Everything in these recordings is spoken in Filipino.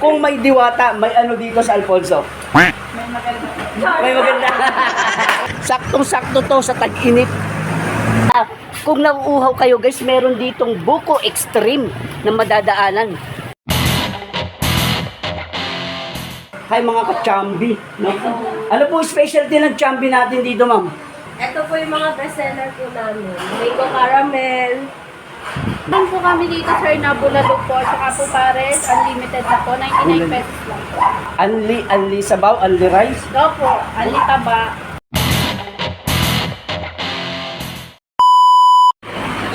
Kung may diwata, may ano dito sa Alfonso? May maganda. May maganda. Saktong-sakto to sa tag-init. Kung nauuhaw kayo guys, meron ditong buko extreme na madadaanan. Hi mga ka-chambi. No? Ano po specialty ng chambi natin dito, ma'am? Ito po yung mga bestseller po namin. Mango caramel. Meron po kami dito, sir, na bulalo po. Tsaka po pares, unlimited na po. 99 pesos lang po. Anli sabaw, anli rice. Ito po, unli taba.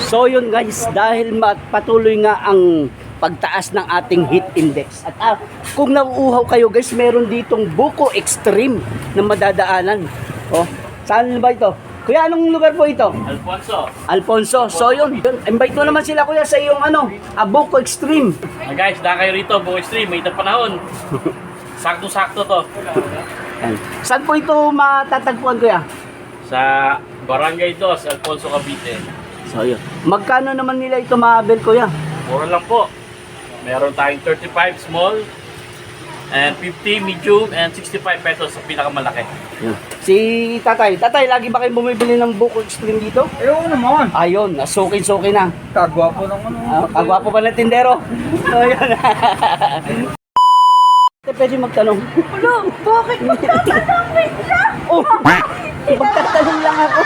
So yun guys, dahil patuloy nga ang pagtaas ng ating heat index. At kung nauuhaw kayo guys, meron ditong buko extreme na madadaanan. Oh, saan ba ito? Kuya, anong lugar po ito? Alfonso. Alfonso. So yun, invite mo naman sila kuya sa iyong buko extreme. Guys, dahil kayo rito, buko extreme, may itang panahon. Sakto-sakto to. Yan. Saan po ito matatagpuan kuya? Sa Barangay 2, Alfonso, Cavite. So yun. Magkano naman nila ito maabel kuya? Mura lang po. Meron tayong 35 small, and 50 medium, and 65 pesos sa pinakamalaki. Yan. Si tatay, lagi ba kayo bumibili ng buko extreme dito? Ayaw naman. Ayun, nasukin-sukin na. Kagwapo ng ano. Kagwapo pa ng tindero. So, yan. Pwede magtanong. Ulo, bakit magtatanong? Wait lang! Oh, magtatanong lang ako.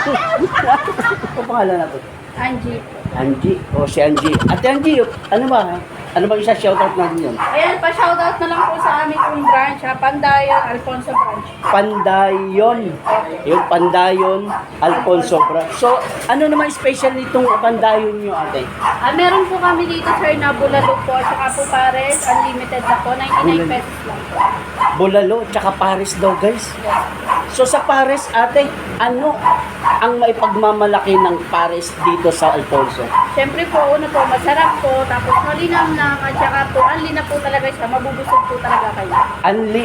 Ano pangalan na to? Angie. Angie. O, si Angie. Ate Angie, ano ba? Ano ba isa shoutout natin yun? Ayan, pa-shoutout na lang po sa aming kong branch, ha? Pandayon, Alfonso branch. Pandayon. Yung Pandayon, Alfonso Branch. So, ano naman special nitong Pandayon nyo, ate? Meron po kami dito, sir, na bulalo po. Tsaka po pares, unlimited na po. 99 pesos lang po. Bulalo, tsaka Paris daw, guys. So, sa Paris, ate, ano ang maipagmamalaki ng Paris dito sa Alfonso? Siyempre po, una po, masarap po. Tapos malinam na, at saka po, unli na po talaga siya. Mabubusog po talaga kayo.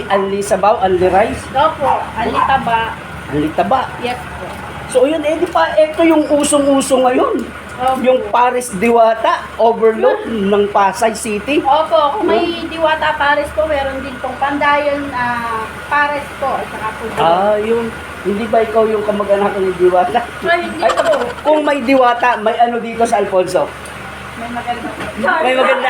Anli sabaw, anli rice, Ito po, unli taba. anli taba. Yes po. So, yun, di pa, ito yung usong-uso ngayon. Opo. Yung Paris Diwata, overload ng Pasay City. Opo, kung may Diwata Pares po, meron din pong Pandayon Pares po. At saka po. Yun. Hindi ba ikaw yung kamag-anak ni Diwata? Ay, hindi Ay, po. kung may Diwata, may ano dito sa Alfonso? May maganda. May maganda.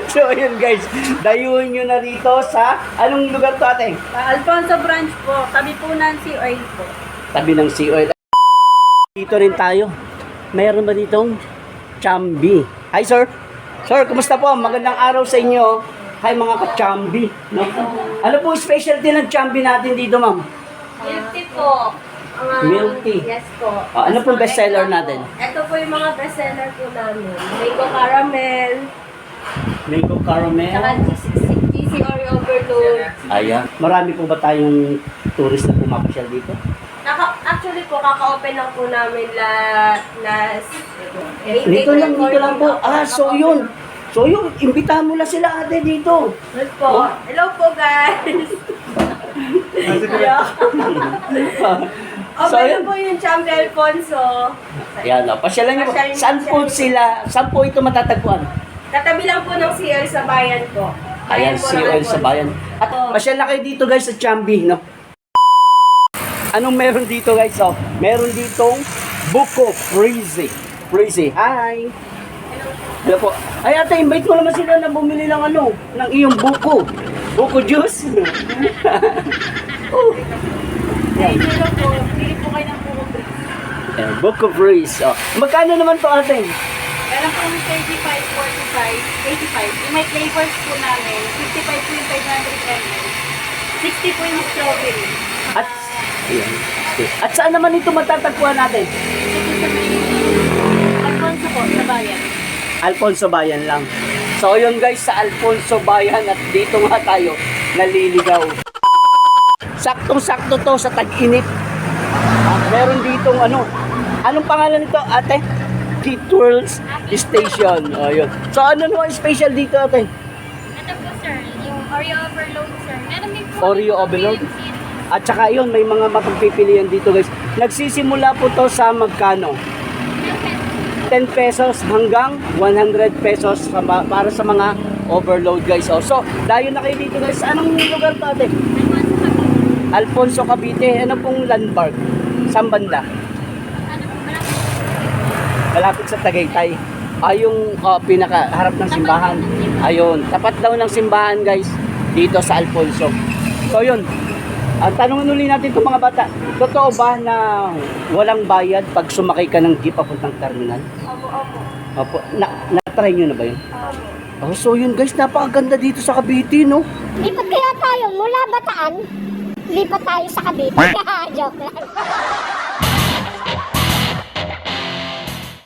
So, yun guys. Dayuhin nyo na rito sa, anong lugar to ate? Alfonso branch po. Tabi po ng COA po. Tabi ng COL. Dito rin tayo. Mayroon ba ditong chambi? Hi sir. Sir, kumusta po? Magandang araw sa inyo. Hi mga ka-chambi. No? Ano po specialty ng chambi natin dito, ma'am? Milk tea po. Milk tea. Yes po. Ano pong bestseller natin? Ito po yung mga bestseller po namin. Mango caramel. Mango caramel. Saka GC Oreo overload. Ayan. Marami po ba tayong tourist na pumapasyal dito? Actually po, kaka-open lang po namin last Dito lang po. So yun. So yun, imbitahan mo lang sila ate dito. Yes po. Hello po guys. So Open yun. po yung Champi Alfonso. Ayan, pasyalan niyo po. Pasyalan- Saan po sila, saan po ito matatagpuan? Katabi lang po ng CL sa bayan po. Ayan, po COL ng sa Alfonso. bayan. At pasyal na kayo dito guys sa Chambi, no? Anong meron dito guys? Oh, meron ditong buko freezy. Freezy. Hi! Hello po. Ay ate, invite mo naman sila na bumili ng ng iyong buko. Buko juice. Oh. Ay, hello po. Pili po kayo ng buko break. Ayan, buko freeze. Oh. Magkano naman to ate? Meron po yung 35, 45, 85. Yung may flavors po namin. 55 po yung 500 ml. 60 po yung strawberry. At, ayan. At saan naman ito matatagpuan natin? Ito po sa may Alfonso po, sa bayan. Alfonso Bayan lang. So yun guys, sa Alfonso Bayan at dito nga tayo naliligaw. Saktong-sakto to sa tag-init. Meron ditong anong pangalan nito ate? Kitwirls Station. O yun. So ano naman special dito ate? Ito po sir, yung Oreo overload sir. Meron din po Oreo yung overload? Philips series. At saka yun, may mga mapagpipilian dito guys. Nagsisimula po to sa magkano? 10 pesos hanggang 100 pesos para sa mga Overload guys. Oh. So, dayo na kayo dito guys. Anong lugar to ate? Alfonso Cavite. Ano pong landmark? Saan banda? Malapit sa Tagaytay. Yung pinaka harap ng simbahan. Ayun, tapat daw ng simbahan guys dito sa Alfonso. So yun. Ang tanongin uli natin itong mga bata. Totoo ba na walang bayad pag sumakay ka ng jeep papuntang terminal? Opo. Na-try nyo na ba yun? Oh, so yun guys, napakaganda dito sa Cavite, no? Lipat kaya tayo mula Bataan. Lipat tayo sa Cavite. Joke lang.